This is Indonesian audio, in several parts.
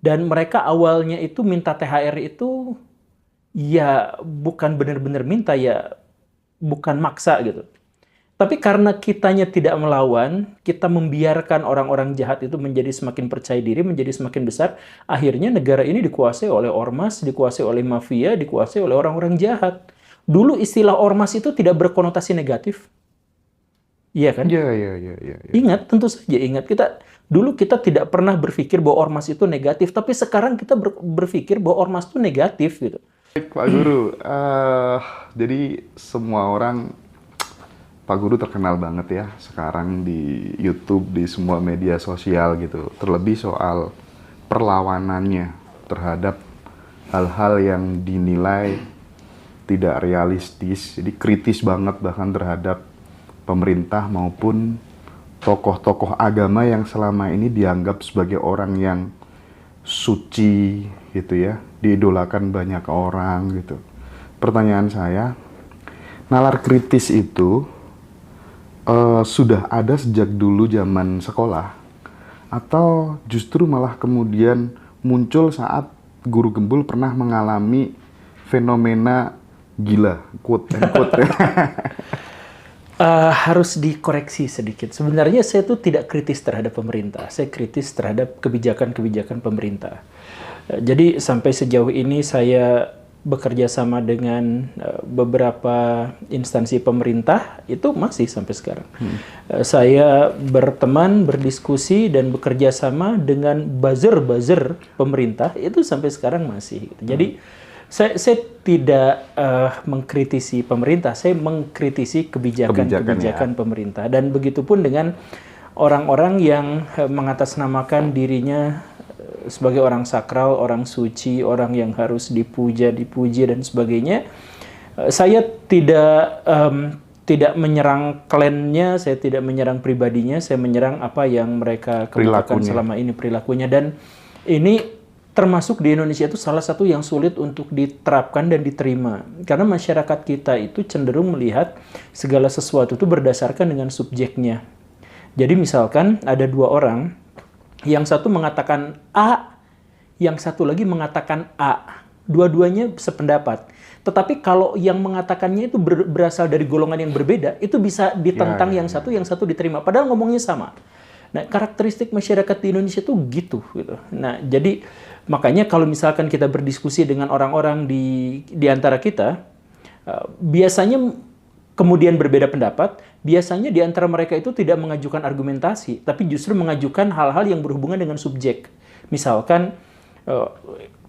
Dan mereka awalnya itu minta THR itu ya bukan benar-benar minta, ya bukan maksa gitu. Tapi karena kitanya tidak melawan, kita membiarkan orang-orang jahat itu menjadi semakin percaya diri, menjadi semakin besar, akhirnya negara ini dikuasai oleh ormas, dikuasai oleh mafia, dikuasai oleh orang-orang jahat. Dulu istilah ormas itu tidak berkonotasi negatif. Iya kan? Iya, iya, iya, iya, iya. Ingat, tentu saja ingat. Dulu kita tidak pernah berpikir bahwa ormas itu negatif, tapi sekarang kita berpikir bahwa ormas itu negatif gitu. Baik, Pak Guru, jadi semua orang, Pak Guru terkenal banget ya sekarang di YouTube, di semua media sosial gitu. Terlebih soal perlawanannya terhadap hal-hal yang dinilai tidak realistis, jadi kritis banget bahkan terhadap pemerintah maupun tokoh-tokoh agama yang selama ini dianggap sebagai orang yang suci gitu ya, diidolakan banyak orang gitu. Pertanyaan saya, nalar kritis itu sudah ada sejak dulu zaman sekolah atau justru malah kemudian muncul saat Guru Gembul pernah mengalami fenomena gila, quote and quote ya. Harus dikoreksi sedikit. Sebenarnya saya tuh tidak kritis terhadap pemerintah. Saya kritis terhadap kebijakan-kebijakan pemerintah. Jadi sampai sejauh ini saya bekerja sama dengan beberapa instansi pemerintah, itu masih sampai sekarang. Saya berteman, berdiskusi, dan bekerja sama dengan buzzer-buzzer pemerintah, itu sampai sekarang masih. Jadi saya tidak mengkritisi pemerintah, saya mengkritisi kebijakan-kebijakan pemerintah. Dan begitupun dengan orang-orang yang mengatasnamakan dirinya sebagai orang sakral, orang suci, orang yang harus dipuja, dipuji, dan sebagainya. Saya tidak menyerang klannya, saya tidak menyerang pribadinya, saya menyerang apa yang mereka kemukakan selama ini, perilakunya. Dan ini termasuk di Indonesia itu salah satu yang sulit untuk diterapkan dan diterima. Karena masyarakat kita itu cenderung melihat segala sesuatu itu berdasarkan dengan subjeknya. Jadi misalkan ada dua orang, yang satu mengatakan A, yang satu lagi mengatakan A. Dua-duanya sependapat. Tetapi kalau yang mengatakannya itu berasal dari golongan yang berbeda, itu bisa ditentang yang satu diterima. Padahal ngomongnya sama. Nah, karakteristik masyarakat di Indonesia itu gitu. Nah, jadi makanya kalau misalkan kita berdiskusi dengan orang-orang di antara kita, biasanya kemudian berbeda pendapat, biasanya di antara mereka itu tidak mengajukan argumentasi, tapi justru mengajukan hal-hal yang berhubungan dengan subjek. Misalkan,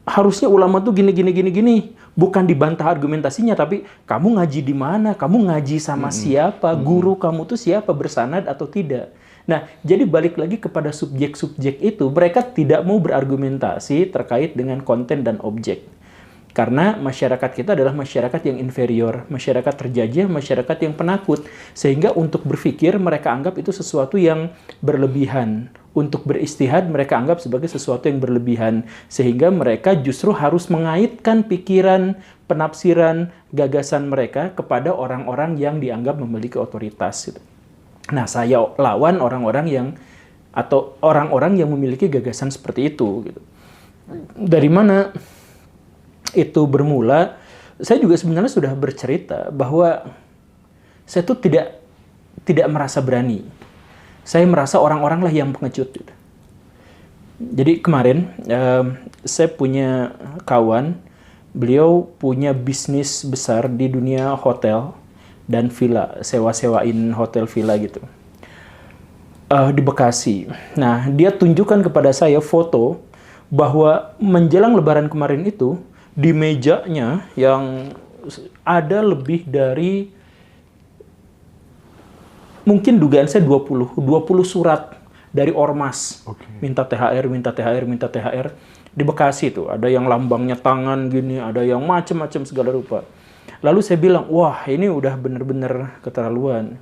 harusnya ulama tuh gini. Bukan dibantah argumentasinya, tapi kamu ngaji di mana, kamu ngaji sama siapa, guru kamu tuh siapa, bersanad atau tidak. Nah, jadi balik lagi kepada subjek-subjek itu, mereka tidak mau berargumentasi terkait dengan konten dan objek. Karena masyarakat kita adalah masyarakat yang inferior, masyarakat terjajah, masyarakat yang penakut. Sehingga untuk berpikir, mereka anggap itu sesuatu yang berlebihan. Untuk beristihad, mereka anggap sebagai sesuatu yang berlebihan. Sehingga mereka justru harus mengaitkan pikiran, penafsiran, gagasan mereka kepada orang-orang yang dianggap memiliki otoritas. Nah, saya lawan orang-orang yang memiliki gagasan seperti itu. Dari mana itu bermula? Saya juga sebenarnya sudah bercerita bahwa saya tuh tidak merasa berani. Saya merasa orang-orang lah yang pengecut. Jadi kemarin saya punya kawan, beliau punya bisnis besar di dunia hotel dan villa, sewa-sewain hotel villa gitu. Di Bekasi. Nah, dia tunjukkan kepada saya foto bahwa menjelang Lebaran kemarin itu, di mejanya yang ada lebih dari, mungkin dugaan saya 20 surat dari ormas. Minta THR, minta THR, minta THR. Di Bekasi tuh, ada yang lambangnya tangan gini, ada yang macam-macam segala rupa. Lalu saya bilang, wah ini udah bener-bener keterlaluan.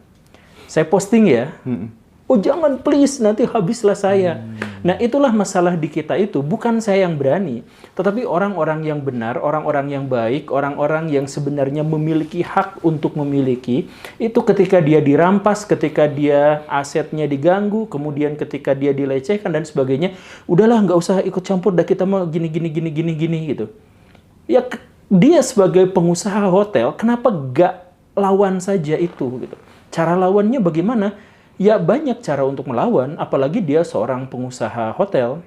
Saya posting ya, oh jangan please, nanti habislah saya. Nah, itulah masalah di kita itu. Bukan saya yang berani, tetapi orang-orang yang benar, orang-orang yang baik, orang-orang yang sebenarnya memiliki hak untuk memiliki, itu ketika dia dirampas, ketika dia asetnya diganggu, kemudian ketika dia dilecehkan dan sebagainya, udahlah nggak usah ikut campur, dah kita mau gini gitu. Ya, dia sebagai pengusaha hotel, kenapa nggak lawan saja itu gitu. Cara lawannya bagaimana? Ya banyak cara untuk melawan, apalagi dia seorang pengusaha hotel.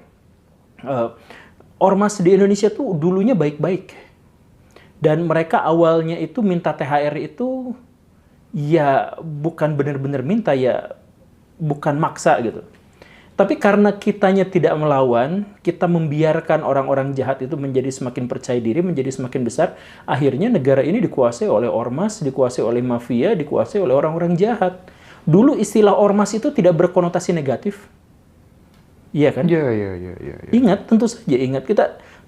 Ormas di Indonesia tuh dulunya baik-baik. Dan mereka awalnya itu minta THR itu ya bukan benar-benar minta, ya bukan maksa gitu. Tapi karena kitanya tidak melawan, kita membiarkan orang-orang jahat itu menjadi semakin percaya diri, menjadi semakin besar, akhirnya negara ini dikuasai oleh ormas, dikuasai oleh mafia, dikuasai oleh orang-orang jahat. Dulu istilah ormas itu tidak berkonotasi negatif. Iya kan? Iya. Ingat, tentu saja ingat.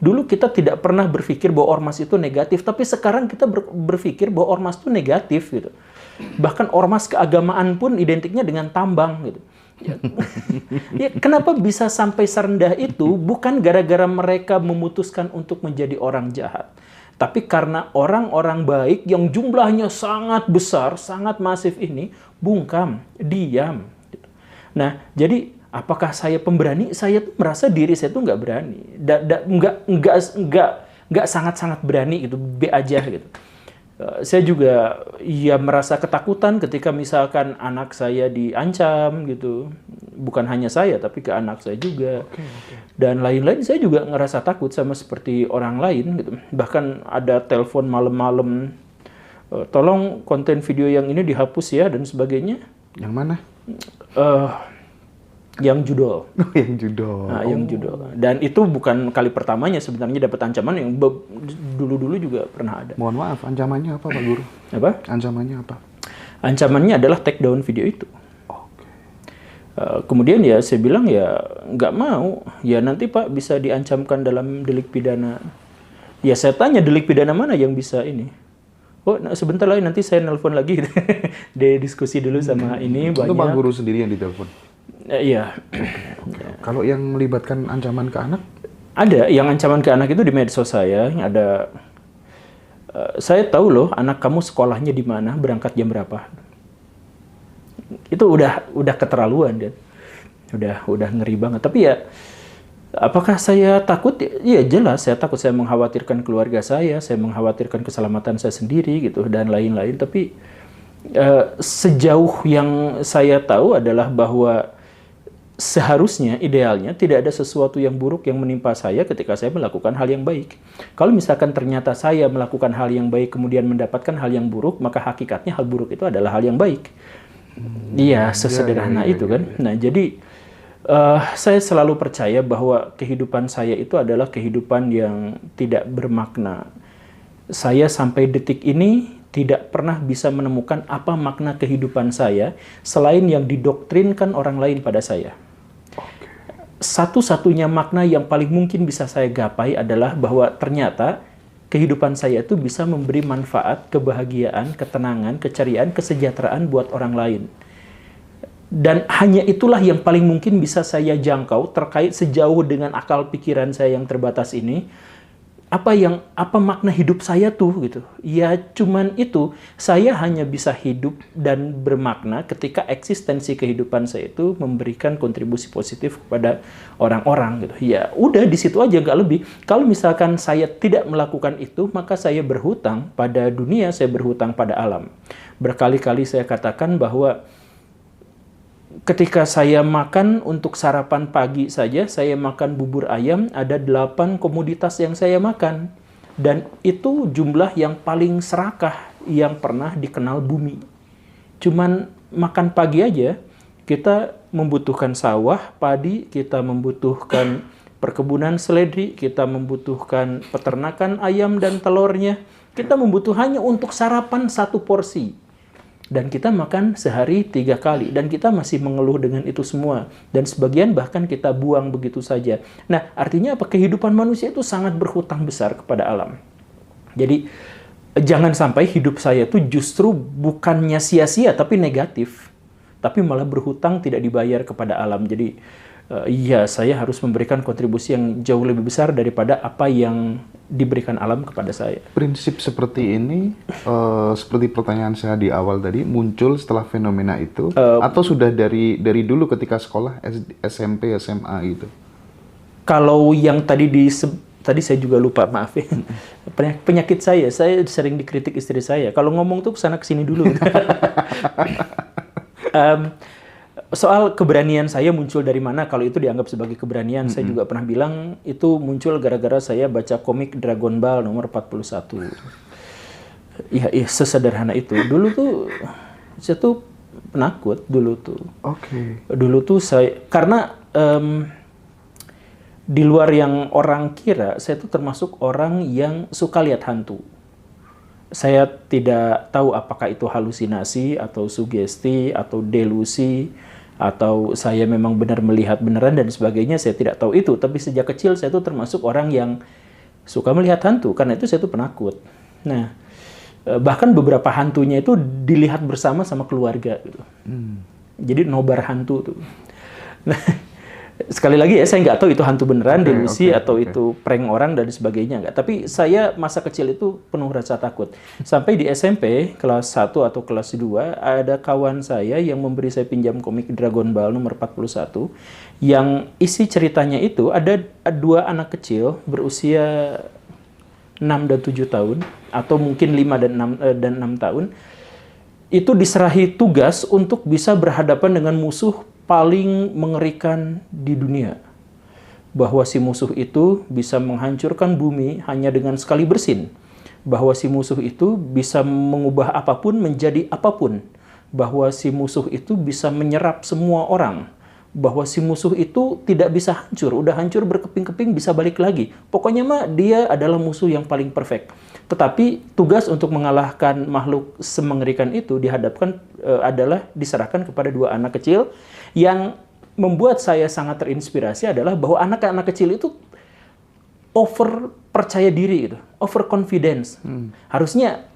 Dulu kita tidak pernah berpikir bahwa ormas itu negatif, tapi sekarang kita berpikir bahwa ormas itu negatif gitu. Bahkan ormas keagamaan pun identiknya dengan tambang gitu. Ya, kenapa bisa sampai serendah itu? Bukan gara-gara mereka memutuskan untuk menjadi orang jahat, tapi karena orang-orang baik yang jumlahnya sangat besar, sangat masif ini bungkam, diam. Nah, jadi apakah saya pemberani? Saya tuh merasa diri saya tuh nggak berani, nggak sangat-sangat berani gitu, be aja gitu. Saya juga ya merasa ketakutan ketika misalkan anak saya diancam gitu, bukan hanya saya tapi ke anak saya juga. Dan lain-lain. Saya juga ngerasa takut sama seperti orang lain gitu. Bahkan ada telepon malam-malam, tolong konten video yang ini dihapus ya dan sebagainya. Yang mana? Yang judul. Yang judul. Nah, yang judul. Dan itu bukan kali pertamanya sebenarnya dapat ancaman, yang dulu-dulu juga pernah ada. Mohon maaf, ancamannya apa Pak Guru? Apa? Ancamannya apa? Ancamannya adalah take down video itu. Kemudian ya saya bilang ya nggak mau. Ya nanti Pak bisa diancamkan dalam delik pidana. Ya saya tanya delik pidana mana yang bisa ini. Oh, nah, sebentar lagi nanti saya nelpon lagi. Dia diskusi dulu sama ini banyak. Itu Pak Guru sendiri yang ditelepon? Iya. Kalau yang melibatkan ancaman ke anak? Ada, yang ancaman ke anak itu di medsos saya. Ada, saya tahu loh anak kamu sekolahnya di mana, berangkat jam berapa. Itu udah keterlaluan, dan udah ngeri banget. Tapi ya, apakah saya takut? Iya jelas, saya takut. Saya mengkhawatirkan keluarga saya mengkhawatirkan keselamatan saya sendiri gitu dan lain-lain. Tapi sejauh yang saya tahu adalah bahwa seharusnya, idealnya, tidak ada sesuatu yang buruk yang menimpa saya ketika saya melakukan hal yang baik. Kalau misalkan ternyata saya melakukan hal yang baik kemudian mendapatkan hal yang buruk, maka hakikatnya hal buruk itu adalah hal yang baik. Iya, sesederhana itu kan. Nah, jadi saya selalu percaya bahwa kehidupan saya itu adalah kehidupan yang tidak bermakna. Saya sampai detik ini tidak pernah bisa menemukan apa makna kehidupan saya selain yang didoktrinkan orang lain pada saya. Satu-satunya makna yang paling mungkin bisa saya gapai adalah bahwa ternyata kehidupan saya itu bisa memberi manfaat, kebahagiaan, ketenangan, keceriaan, kesejahteraan buat orang lain. Dan hanya itulah yang paling mungkin bisa saya jangkau terkait sejauh dengan akal pikiran saya yang terbatas ini. Apa makna hidup saya tuh gitu. Ya cuman itu, saya hanya bisa hidup dan bermakna ketika eksistensi kehidupan saya itu memberikan kontribusi positif kepada orang-orang gitu. Ya udah di situ aja, nggak lebih. Kalau misalkan saya tidak melakukan itu, maka saya berhutang pada dunia, saya berhutang pada alam. Berkali-kali saya katakan bahwa ketika saya makan untuk sarapan pagi saja, saya makan bubur ayam, ada 8 komoditas yang saya makan. Dan itu jumlah yang paling serakah yang pernah dikenal bumi. Cuman makan pagi aja, kita membutuhkan sawah, padi, kita membutuhkan perkebunan seledri, kita membutuhkan peternakan ayam dan telurnya. Kita membutuhkannya untuk sarapan 1 porsi. Dan kita makan sehari 3 kali. Dan kita masih mengeluh dengan itu semua. Dan sebagian bahkan kita buang begitu saja. Nah, artinya apa? Kehidupan manusia itu sangat berhutang besar kepada alam. Jadi, jangan sampai hidup saya itu justru bukannya sia-sia, tapi negatif. Tapi malah berhutang tidak dibayar kepada alam. Jadi, Iya, saya harus memberikan kontribusi yang jauh lebih besar daripada apa yang diberikan alam kepada saya. Prinsip seperti ini, seperti pertanyaan saya di awal tadi, muncul setelah fenomena itu, atau sudah dari dulu ketika sekolah SMP, SMA itu? Kalau yang tadi saya juga lupa, maaf ya. Penyakit saya sering dikritik istri saya. Kalau ngomong tuh kesana kesini dulu. Soal keberanian saya muncul dari mana, kalau itu dianggap sebagai keberanian, saya juga pernah bilang itu muncul gara-gara saya baca komik Dragon Ball nomor 41. Ya, sesederhana itu. Dulu tuh saya tuh penakut dulu tuh. Oke. Dulu tuh saya, karena di luar yang orang kira, saya tuh termasuk orang yang suka lihat hantu. Saya tidak tahu apakah itu halusinasi atau sugesti atau delusi atau saya memang benar melihat beneran dan sebagainya, saya tidak tahu itu. Tapi sejak kecil saya tuh termasuk orang yang suka melihat hantu, karena itu saya tuh penakut. Nah, bahkan beberapa hantunya itu dilihat bersama sama keluarga gitu. Jadi nobar hantu tuh. Nah, sekali lagi ya, saya nggak tahu itu hantu beneran, delusi atau itu prank orang dan sebagainya, nggak. Tapi saya masa kecil itu penuh rasa takut. Sampai di SMP kelas 1 atau kelas 2 ada kawan saya yang memberi saya pinjam komik Dragon Ball nomor 41 yang isi ceritanya itu ada 2 anak kecil berusia 6 dan 7 tahun atau mungkin 5 dan 6 tahun itu diserahi tugas untuk bisa berhadapan dengan musuh paling mengerikan di dunia. Bahwa si musuh itu bisa menghancurkan bumi hanya dengan sekali bersin. Bahwa si musuh itu bisa mengubah apapun menjadi apapun. Bahwa si musuh itu bisa menyerap semua orang. Bahwa si musuh itu tidak bisa hancur. Udah hancur berkeping-keping bisa balik lagi. Pokoknya mah dia adalah musuh yang paling perfect. Tetapi tugas untuk mengalahkan makhluk semengerikan itu adalah diserahkan kepada 2 anak kecil. Yang membuat saya sangat terinspirasi adalah bahwa anak-anak kecil itu over percaya diri gitu, over confidence. Harusnya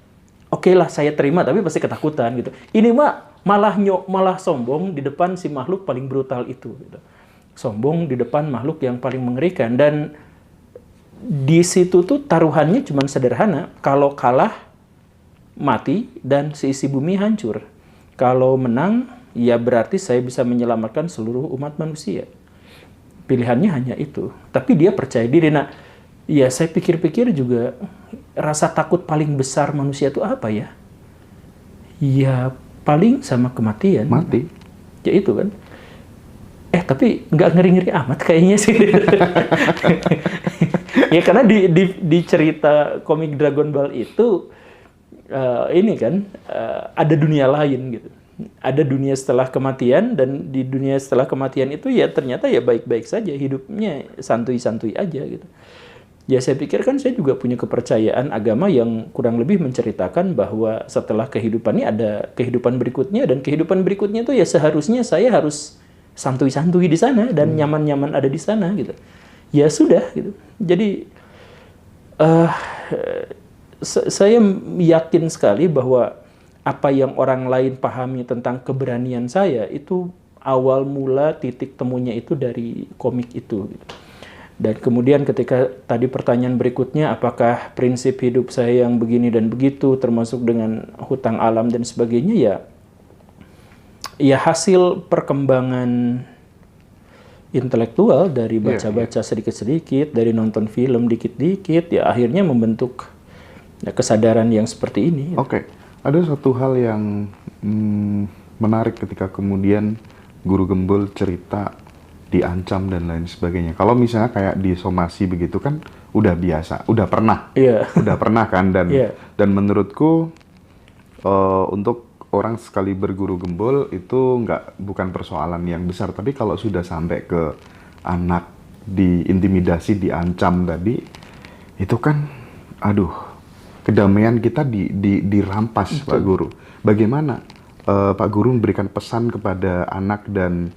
oke lah saya terima, tapi pasti ketakutan gitu. Ini mah malah sombong di depan si makhluk paling brutal itu gitu. Sombong di depan makhluk yang paling mengerikan. Dan di situ tuh taruhannya cuma sederhana. Kalau kalah mati dan seisi bumi hancur. Kalau menang ya berarti saya bisa menyelamatkan seluruh umat manusia. Pilihannya hanya itu. Tapi dia percaya diri. Nah, ya saya pikir-pikir juga rasa takut paling besar manusia itu apa ya? Ya paling sama kematian. Mati. Ya itu kan. Tapi nggak ngeri-ngeri amat kayaknya sih. Ya karena di cerita komik Dragon Ball itu ini kan ada dunia lain gitu. Ada dunia setelah kematian, dan di dunia setelah kematian itu ya ternyata ya baik-baik saja, hidupnya santuy-santuy aja gitu. Ya saya pikir kan saya juga punya kepercayaan agama yang kurang lebih menceritakan bahwa setelah kehidupan ini ada kehidupan berikutnya, dan kehidupan berikutnya itu ya seharusnya saya harus santuy-santuy di sana dan nyaman-nyaman ada di sana gitu. Ya sudah gitu. Jadi saya yakin sekali bahwa apa yang orang lain pahami tentang keberanian saya itu awal mula titik temunya itu dari komik itu. Dan kemudian ketika tadi pertanyaan berikutnya, apakah prinsip hidup saya yang begini dan begitu termasuk dengan hutang alam dan sebagainya, ya hasil perkembangan intelektual dari baca-baca sedikit-sedikit, dari nonton film dikit-dikit, ya akhirnya membentuk kesadaran yang seperti ini. Oke. Ada satu hal yang menarik ketika kemudian Guru Gembul cerita diancam dan lain sebagainya. Kalau misalnya kayak di somasi begitu kan udah biasa, udah pernah. Udah pernah kan, dan menurutku untuk orang sekali berguru gembul itu bukan persoalan yang besar, tapi kalau sudah sampai ke anak diintimidasi, diancam tadi, itu kan aduh, kedamaian kita dirampas. Betul. Pak Guru. Bagaimana Pak Guru memberikan pesan kepada anak dan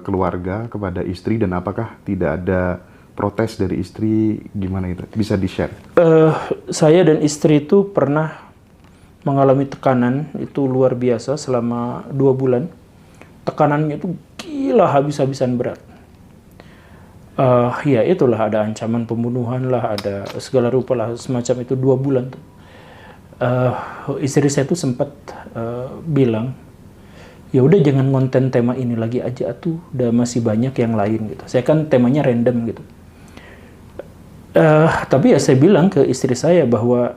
keluarga, kepada istri, dan apakah tidak ada protes dari istri? Gimana itu? Bisa di-share? Saya dan istri itu pernah mengalami tekanan itu luar biasa selama 2 bulan. Tekanannya itu gila, habis-habisan berat. Ya itulah, ada ancaman pembunuhan lah, ada segala rupa lah semacam itu 2 bulan tuh. Istri saya tuh sempat bilang, ya udah jangan ngonten tema ini lagi aja tuh, udah masih banyak yang lain gitu. Saya kan temanya random gitu. Tapi ya saya bilang ke istri saya bahwa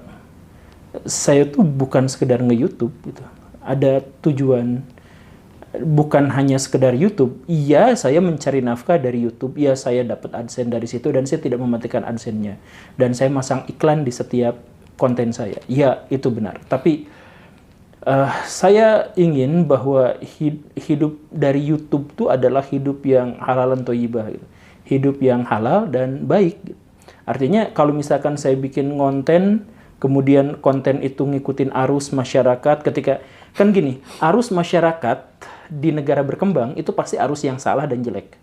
saya tuh bukan sekedar nge-YouTube gitu. Ada tujuan, bukan hanya sekedar YouTube. Iya, saya mencari nafkah dari YouTube. Iya, saya dapat AdSense dari situ dan saya tidak mematikan AdSense-nya. Dan saya masang iklan di setiap konten saya. Iya, itu benar. Tapi saya ingin bahwa hidup dari YouTube itu adalah hidup yang halalan thayyibah gitu. Hidup yang halal dan baik gitu. Artinya kalau misalkan saya bikin konten, kemudian konten itu ngikutin arus masyarakat, ketika kan gini, arus masyarakat di negara berkembang itu pasti arus yang salah dan jelek.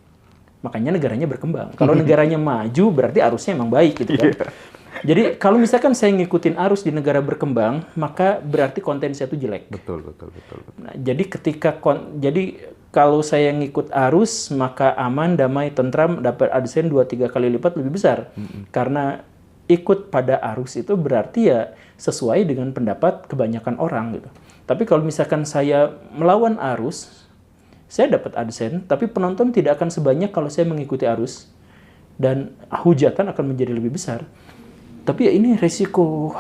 Makanya negaranya berkembang. Kalau negaranya maju berarti arusnya emang baik gitu kan. Jadi kalau misalkan saya ngikutin arus di negara berkembang, maka berarti konten saya itu jelek. Betul. Nah, jadi kalau saya ngikut arus, maka aman, damai, tentram, dapat AdSense 2-3 kali lipat lebih besar. Karena ikut pada arus itu berarti ya sesuai dengan pendapat kebanyakan orang gitu. Tapi kalau misalkan saya melawan arus, saya dapat AdSense, tapi penonton tidak akan sebanyak kalau saya mengikuti arus. Dan hujatan akan menjadi lebih besar. Tapi ya ini resiko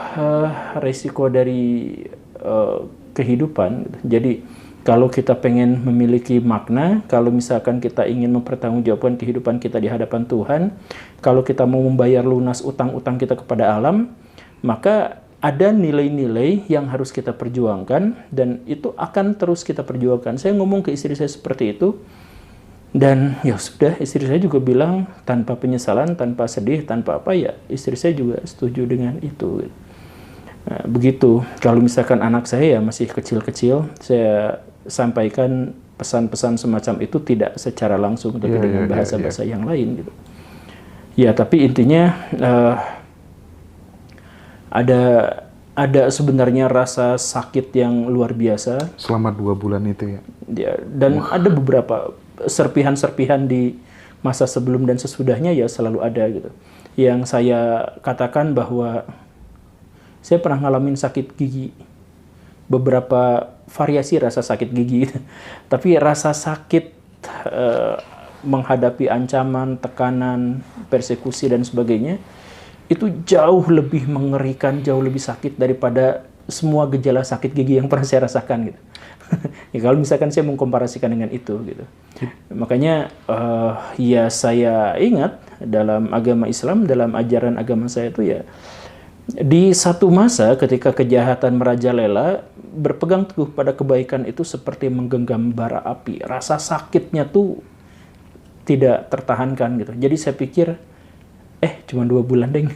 dari kehidupan. Jadi kalau kita pengen memiliki makna, kalau misalkan kita ingin mempertanggungjawabkan kehidupan kita di hadapan Tuhan, kalau kita mau membayar lunas utang-utang kita kepada alam, maka ada nilai-nilai yang harus kita perjuangkan dan itu akan terus kita perjuangkan. Saya ngomong ke istri saya seperti itu. Dan ya sudah, istri saya juga bilang tanpa penyesalan, tanpa sedih, tanpa apa ya, istri saya juga setuju dengan itu. Nah, begitu. Kalau misalkan anak saya ya masih kecil-kecil, saya sampaikan pesan-pesan semacam itu tidak secara langsung, tapi dengan bahasa-bahasa yang lain gitu. Ya, tapi intinya ada sebenarnya rasa sakit yang luar biasa. Selama 2 bulan itu ya? Ya, dan ada beberapa serpihan-serpihan di masa sebelum dan sesudahnya ya selalu ada gitu. Yang saya katakan bahwa saya pernah ngalamin sakit gigi. Beberapa variasi rasa sakit gigi. Tapi rasa sakit menghadapi ancaman, tekanan, persekusi dan sebagainya itu jauh lebih mengerikan, jauh lebih sakit daripada semua gejala sakit gigi yang pernah saya rasakan gitu. Ya, kalau misalkan saya mengkomparasikan dengan itu gitu. Makanya ya saya ingat dalam agama Islam, dalam ajaran agama saya itu ya di satu masa ketika kejahatan merajalela, berpegang teguh pada kebaikan itu seperti menggenggam bara api. Rasa sakitnya tuh tidak tertahankan gitu. Jadi saya pikir cuma 2 bulan deh.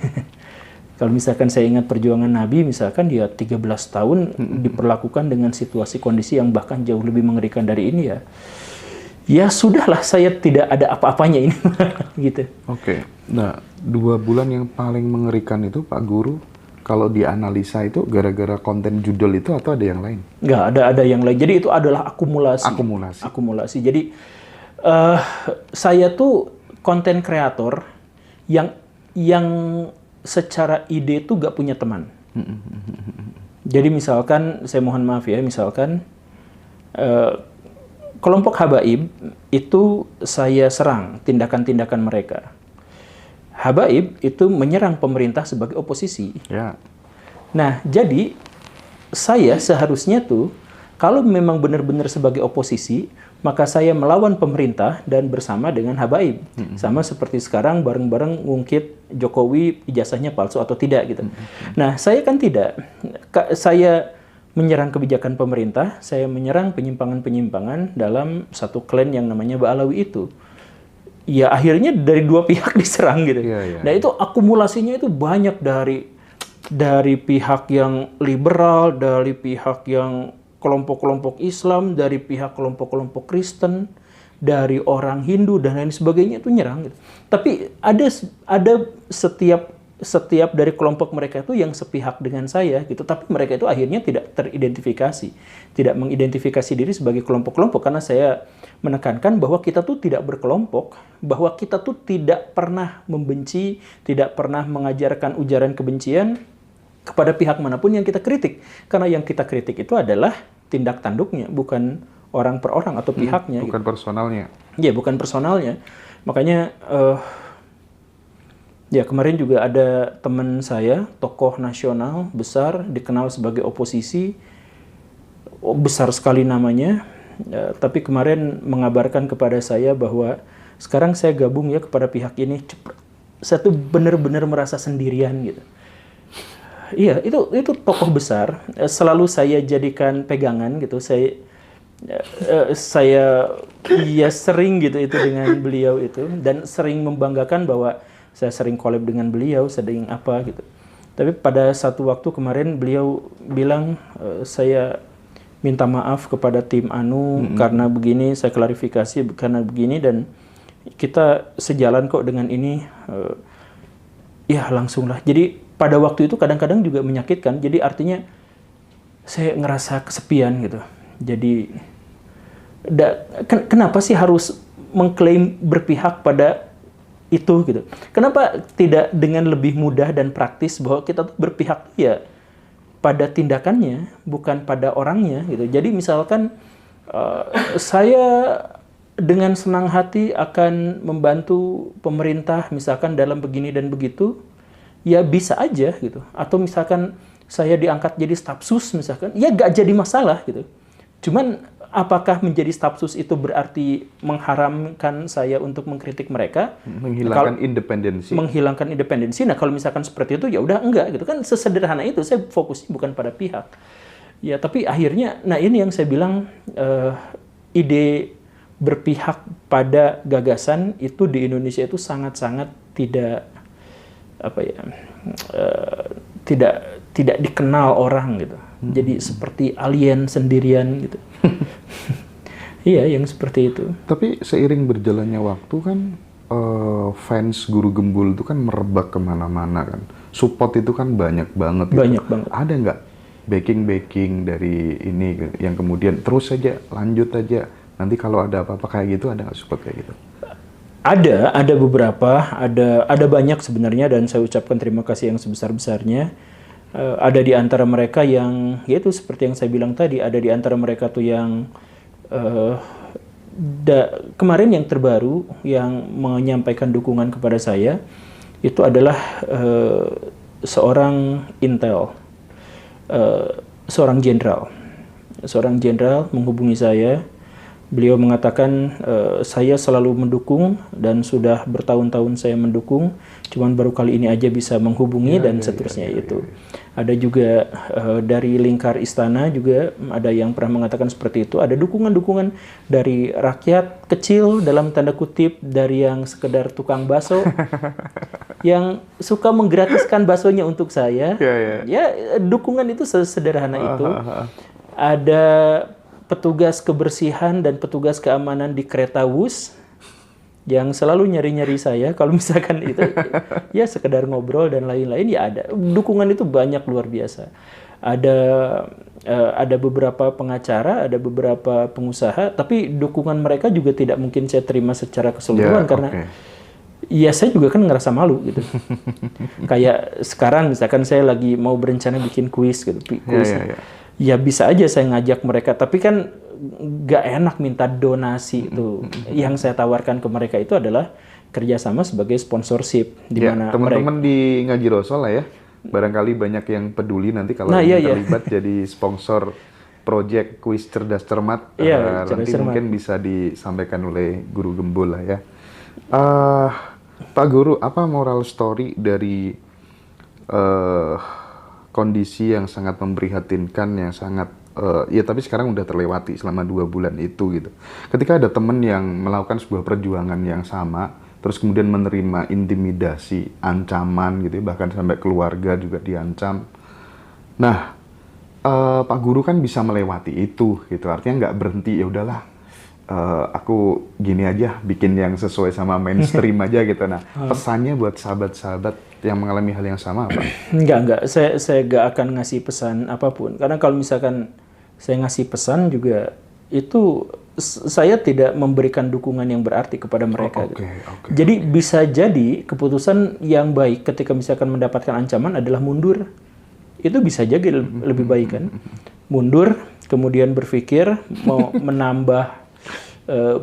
Kalau misalkan saya ingat perjuangan Nabi, misalkan dia 13 tahun diperlakukan dengan situasi kondisi yang bahkan jauh lebih mengerikan dari ini ya. Ya sudahlah, saya tidak ada apa-apanya ini. Gitu. Oke. Nah, 2 bulan yang paling mengerikan itu Pak Guru, kalau dianalisa itu gara-gara konten judul itu atau ada yang lain? Nggak, ada yang lain. Jadi itu adalah akumulasi. Akumulasi. Jadi saya tuh konten kreator yang secara ide itu gak punya teman. Jadi misalkan, saya mohon maaf ya, misalkan kelompok habaib itu saya serang tindakan-tindakan mereka. Habaib itu menyerang pemerintah sebagai oposisi. Ya. Nah, jadi saya seharusnya tuh kalau memang benar-benar sebagai oposisi, maka saya melawan pemerintah dan bersama dengan habaib. Sama seperti sekarang bareng-bareng ngungkit Jokowi ijazahnya palsu atau tidak gitu. Nah, saya kan tidak. Saya menyerang kebijakan pemerintah, saya menyerang penyimpangan-penyimpangan dalam satu klan yang namanya Ba'alawi itu. Ya akhirnya dari 2 pihak diserang gitu. Nah, itu akumulasinya itu banyak dari pihak yang liberal, dari pihak yang kelompok-kelompok Islam, dari pihak kelompok-kelompok Kristen, dari orang Hindu dan lain sebagainya itu nyerang gitu. Tapi ada setiap setiap dari kelompok mereka itu yang sepihak dengan saya gitu, tapi mereka itu akhirnya tidak teridentifikasi, tidak mengidentifikasi diri sebagai kelompok-kelompok, karena saya menekankan bahwa kita tuh tidak berkelompok, bahwa kita tuh tidak pernah membenci, tidak pernah mengajarkan ujaran kebencian kepada pihak manapun yang kita kritik, karena yang kita kritik itu adalah tindak tanduknya, bukan orang per orang atau pihaknya. Bukan gitu. Personalnya. Iya, bukan personalnya. Makanya ya kemarin juga ada teman saya, tokoh nasional besar, dikenal sebagai oposisi, besar sekali namanya, tapi kemarin mengabarkan kepada saya bahwa sekarang saya gabung ya kepada pihak ini, saya tuh benar-benar merasa sendirian gitu. Iya, itu tokoh besar, selalu saya jadikan pegangan gitu, saya ya sering gitu itu dengan beliau itu, dan sering membanggakan bahwa saya sering collab dengan beliau, sering apa gitu. Tapi pada satu waktu kemarin beliau bilang, saya minta maaf kepada tim Anu karena begini, saya klarifikasi karena begini, dan kita sejalan kok dengan ini. Ya langsunglah. Jadi pada waktu itu kadang-kadang juga menyakitkan. Jadi artinya saya ngerasa kesepian gitu. Jadi kenapa sih harus mengklaim berpihak pada itu gitu? Kenapa tidak dengan lebih mudah dan praktis bahwa kita tuh berpihak ya pada tindakannya, bukan pada orangnya gitu. Jadi misalkan saya dengan senang hati akan membantu pemerintah misalkan dalam begini dan begitu, ya bisa aja gitu. Atau misalkan saya diangkat jadi stafsus misalkan, ya gak jadi masalah gitu. Cuman apakah menjadi stafsus itu berarti mengharamkan saya untuk mengkritik mereka? Menghilangkan independensi. Menghilangkan independensi. Nah kalau misalkan seperti itu ya udah enggak gitu kan, sesederhana itu. Saya fokusnya bukan pada pihak. Ya tapi akhirnya, nah ini yang saya bilang, ide berpihak pada gagasan itu di Indonesia itu sangat-sangat tidak tidak dikenal orang gitu. Jadi seperti alien sendirian gitu. Iya, yang seperti itu. Tapi seiring berjalannya waktu kan fans Guru Gembul itu kan merebak kemana-mana kan. Support itu kan banyak banget. Banyak banget. Ada nggak backing dari ini yang kemudian terus saja lanjut aja. Nanti kalau ada apa-apa kayak gitu, ada nggak support kayak gitu? Ada beberapa, ada banyak sebenarnya, dan saya ucapkan terima kasih yang sebesar-besarnya. Ada di antara mereka yang, yaitu seperti yang saya bilang tadi, ada di antara mereka tuh yang kemarin yang terbaru yang menyampaikan dukungan kepada saya itu adalah seorang intel, seorang jenderal menghubungi saya. Beliau mengatakan, saya selalu mendukung dan sudah bertahun-tahun saya mendukung, cuman baru kali ini aja bisa menghubungi dan seterusnya itu. Ada juga dari lingkar istana juga ada yang pernah mengatakan seperti itu. Ada dukungan-dukungan dari rakyat kecil dalam tanda kutip, dari yang sekedar tukang bakso yang suka menggratiskan baksonya untuk saya. Ya dukungan itu sesederhana itu. Ada petugas kebersihan dan petugas keamanan di kereta Wus yang selalu nyari-nyari saya kalau misalkan itu ya sekedar ngobrol dan lain-lain, ya ada. Dukungan itu banyak, luar biasa. Ada beberapa pengacara, ada beberapa pengusaha, tapi dukungan mereka juga tidak mungkin saya terima secara keseluruhan karena ya saya juga kan ngerasa malu gitu. Kayak sekarang misalkan saya lagi mau berencana bikin kuis gitu, ya bisa aja saya ngajak mereka, tapi kan nggak enak minta donasi itu. Yang saya tawarkan ke mereka itu adalah kerjasama sebagai sponsorship, di mana teman-teman di Ngaji Rasul lah ya, barangkali banyak yang peduli nanti kalau terlibat jadi sponsor project kuis cerdas cermat, nanti mungkin bisa disampaikan oleh Guru Gembul lah ya. Pak Guru, apa moral story dari kondisi yang sangat memprihatinkan, yang sangat ya tapi sekarang udah terlewati selama 2 bulan itu gitu. Ketika ada teman yang melakukan sebuah perjuangan yang sama, terus kemudian menerima intimidasi, ancaman gitu, bahkan sampai keluarga juga diancam. Nah, Pak Guru kan bisa melewati itu gitu. Artinya nggak berhenti, ya udahlah, aku gini aja, bikin yang sesuai sama mainstream aja gitu. Nah, pesannya buat sahabat-sahabat yang mengalami hal yang sama apa? Enggak. Saya nggak akan ngasih pesan apapun. Karena kalau misalkan saya ngasih pesan juga, itu saya tidak memberikan dukungan yang berarti kepada mereka. Jadi bisa jadi keputusan yang baik ketika misalkan mendapatkan ancaman adalah mundur. Itu bisa jadi lebih baik kan. Mundur, kemudian berpikir mau menambah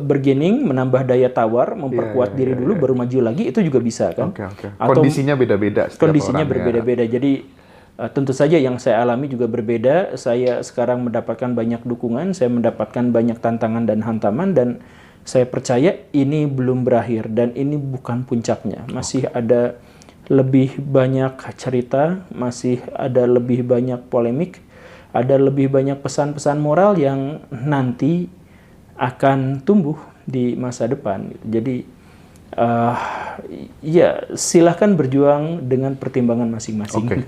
bargaining, menambah daya tawar, memperkuat diri dulu, baru maju lagi, itu juga bisa kan. Atau kondisinya beda-beda. Kondisinya berbeda-beda. Jadi tentu saja yang saya alami juga berbeda. Saya sekarang mendapatkan banyak dukungan, saya mendapatkan banyak tantangan dan hantaman, dan saya percaya ini belum berakhir dan ini bukan puncaknya. Masih ada lebih banyak cerita, masih ada lebih banyak polemik, ada lebih banyak pesan-pesan moral yang nanti akan tumbuh di masa depan. Jadi ya silahkan berjuang dengan pertimbangan masing-masing.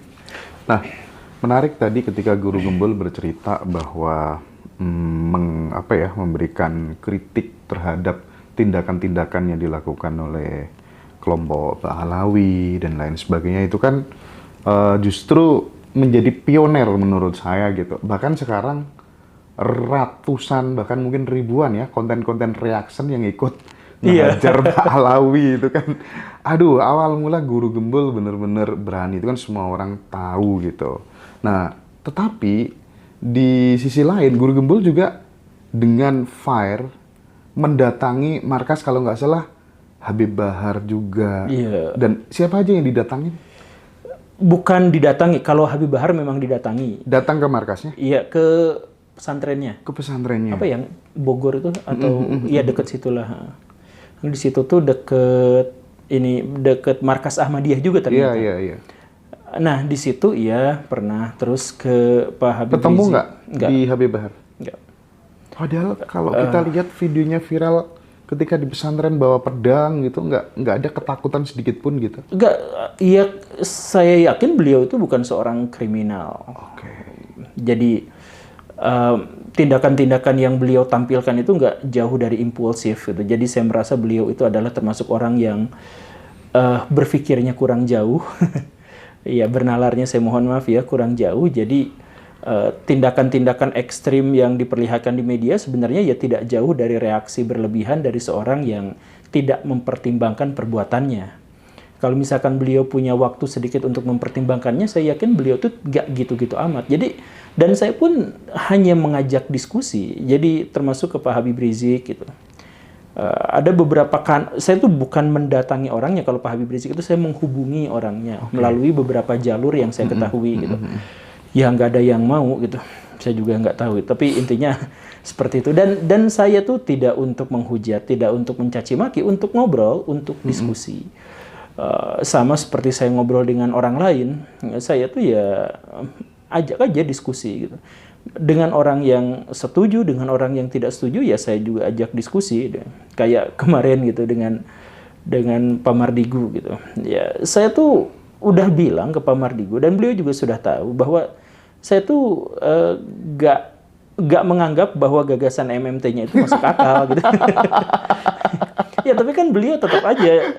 Nah, menarik tadi ketika Guru Gembul bercerita bahwa memberikan kritik terhadap tindakan-tindakan yang dilakukan oleh kelompok Pahlawi dan lain sebagainya, itu kan justru menjadi pioner menurut saya gitu. Bahkan sekarang ratusan bahkan mungkin ribuan ya konten-konten reaction yang ikut ngajar Pahlawi itu kan. Aduh, awal mula Guru Gembul bener-bener berani, itu kan semua orang tahu gitu. Nah, tetapi di sisi lain Guru Gembul juga dengan fire mendatangi markas, kalau nggak salah Habib Bahar juga. Dan siapa aja yang didatangi? Bukan didatangi, kalau Habib Bahar memang didatangi. Datang ke markasnya? Iya, ke pesantrennya. Ke pesantrennya. Apa yang Bogor itu atau iya deket situlah. Di situ tuh deket markas Ahmadiyah juga ternyata. Iya. Nah, di situ pernah, terus ke Pak Habib Ketemu Rizik. Nggak di Habib Bahar? Nggak. Padahal kalau kita lihat videonya viral ketika di pesantren bawa pedang gitu, nggak ada ketakutan sedikit pun gitu. Nggak, iya, saya yakin beliau itu bukan seorang kriminal. Jadi tindakan-tindakan yang beliau tampilkan itu nggak jauh dari impulsif gitu. Jadi saya merasa beliau itu adalah termasuk orang yang berpikirnya kurang jauh. Ya, bernalarnya saya mohon maaf ya, kurang jauh. Jadi tindakan-tindakan ekstrim yang diperlihatkan di media sebenarnya ya tidak jauh dari reaksi berlebihan dari seorang yang tidak mempertimbangkan perbuatannya. Kalau misalkan beliau punya waktu sedikit untuk mempertimbangkannya, saya yakin beliau tuh nggak gitu-gitu amat. Jadi, dan saya pun hanya mengajak diskusi. Jadi termasuk ke Pak Habib Rizik gitu. Ada beberapa saya tuh bukan mendatangi orangnya. Kalau Pak Habib Rizik itu saya menghubungi orangnya melalui beberapa jalur yang saya ketahui gitu. Ya nggak ada yang mau gitu. Saya juga nggak tahu. Tapi intinya seperti itu. Dan saya tuh tidak untuk menghujat, tidak untuk mencaci maki, untuk ngobrol, untuk diskusi. Sama seperti saya ngobrol dengan orang lain, saya tuh ya ajak aja diskusi gitu. Dengan orang yang setuju, dengan orang yang tidak setuju, ya saya juga ajak diskusi. Kayak kemarin gitu dengan Pak Mardigu gitu. Ya saya tuh udah bilang ke Pak Mardigu, dan beliau juga sudah tahu bahwa saya tuh nggak menganggap bahwa gagasan MMT-nya itu masuk akal gitu. Ya tapi kan beliau tetap aja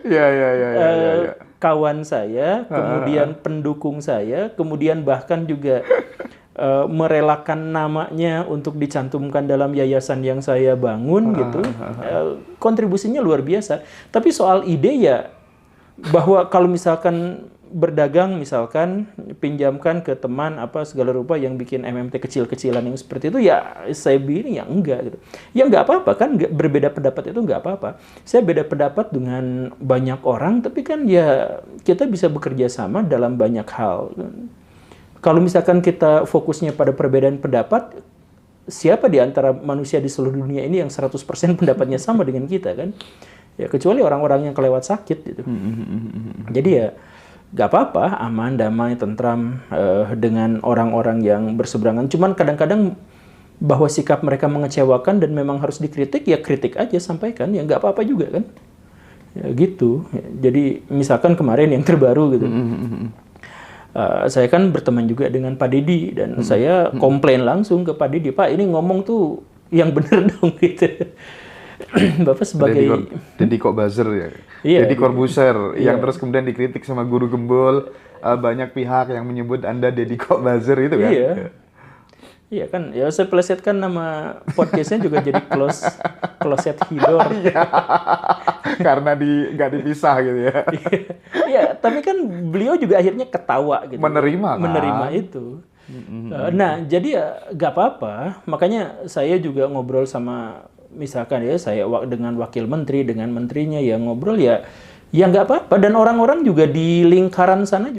kawan saya, kemudian pendukung saya, kemudian bahkan juga merelakan namanya untuk dicantumkan dalam yayasan yang saya bangun gitu. Kontribusinya luar biasa. Tapi soal ide ya, bahwa kalau misalkan berdagang, misalkan pinjamkan ke teman apa segala rupa yang bikin MMT kecil-kecilan yang seperti itu, ya saya bilang ya enggak gitu. Ya enggak apa-apa kan, berbeda pendapat itu enggak apa-apa. Saya beda pendapat dengan banyak orang, tapi kan ya kita bisa bekerja sama dalam banyak hal. Kalau misalkan kita fokusnya pada perbedaan pendapat, siapa di antara manusia di seluruh dunia ini yang 100% pendapatnya sama dengan kita kan? Ya kecuali orang-orang yang kelewat sakit gitu. Jadi ya gak apa-apa, aman, damai, tentram dengan orang-orang yang berseberangan. Cuman kadang-kadang bahwa sikap mereka mengecewakan dan memang harus dikritik, ya kritik aja, sampaikan, ya gak apa-apa juga kan. Ya gitu. Jadi misalkan kemarin yang terbaru gitu. Saya kan berteman juga dengan Pak Deddy, dan saya komplain langsung ke Pak Deddy, Pak ini ngomong tuh yang bener dong gitu. Bapak sebagai Deddy Corbuzier ya. Iya, Deddy Corbuzier yang iya. terus kemudian dikritik sama guru gembul, banyak pihak yang menyebut Anda Deddy Corbuzier itu kan. Iya. Iya kan, ya saya plesetkan nama podcastnya juga jadi Closet Hidor. Iya. Karena nggak dipisah gitu ya. Iya, tapi kan beliau juga akhirnya ketawa gitu. Menerima kan? Menerima itu. Nah, jadi ya nggak apa-apa. Makanya saya juga ngobrol sama, misalkan ya, saya dengan wakil menteri, dengan menterinya ya ngobrol ya nggak apa-apa. Dan orang-orang juga di lingkaran sana